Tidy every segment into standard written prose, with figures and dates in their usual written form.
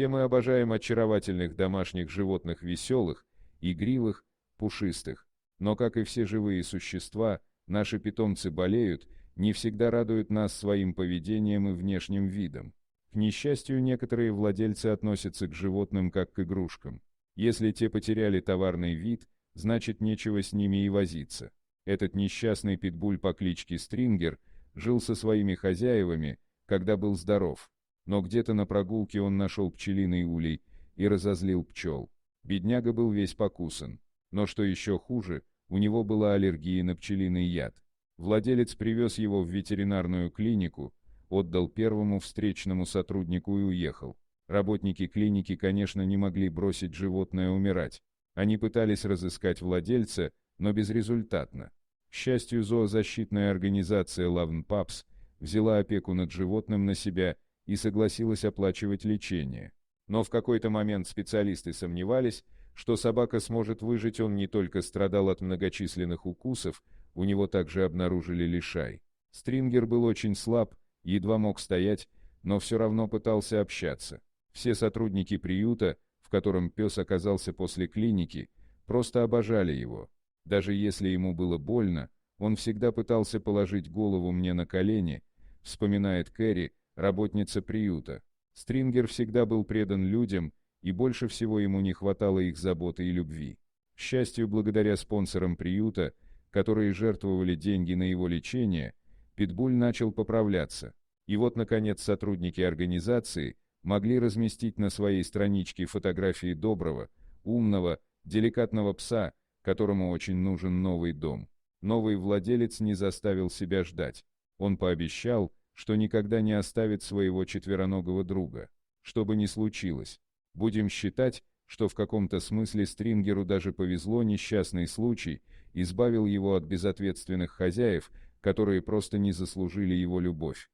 Все мы обожаем очаровательных домашних животных веселых, игривых, пушистых. Но, как и все живые существа, наши питомцы болеют, не всегда радуют нас своим поведением и внешним видом. К несчастью, некоторые владельцы относятся к животным как к игрушкам. Если те потеряли товарный вид, значит нечего с ними и возиться. Этот несчастный питбуль по кличке Стрингер жил со своими хозяевами, когда был здоров. Но где-то на прогулке он нашел пчелиный улей и разозлил пчел. Бедняга был весь покусан. Но что еще хуже, у него была аллергия на пчелиный яд. Владелец привез его в ветеринарную клинику, отдал первому встречному сотруднику и уехал. Работники клиники, конечно, не могли бросить животное умирать. Они пытались разыскать владельца, но безрезультатно. К счастью, зоозащитная организация Love Pups взяла опеку над животным на себя и согласилась оплачивать лечение. Но в какой-то момент специалисты сомневались, что собака сможет выжить. Он не только страдал от многочисленных укусов, у него также обнаружили лишай. Стрингер был очень слаб, едва мог стоять, но все равно пытался общаться. Все сотрудники приюта, в котором пес оказался после клиники, просто обожали его. Даже если ему было больно, он всегда пытался положить голову мне на колени, вспоминает Кэрри, работница приюта. Стрингер всегда был предан людям, и больше всего ему не хватало их заботы и любви. К счастью, благодаря спонсорам приюта, которые жертвовали деньги на его лечение, питбуль начал поправляться. И вот, наконец, сотрудники организации могли разместить на своей страничке фотографии доброго, умного, деликатного пса, которому очень нужен новый дом. Новый владелец не заставил себя ждать. Он пообещал, что никогда не оставит своего четвероногого друга. Что бы ни случилось, будем считать, что в каком-то смысле Стрингеру даже повезло, несчастный случай избавил его от безответственных хозяев, которые просто не заслужили его любовь.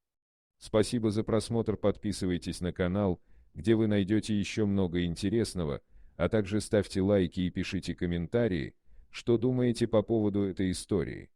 Спасибо за просмотр, подписывайтесь на канал, где вы найдете еще много интересного, а также ставьте лайки и пишите комментарии, что думаете по поводу этой истории.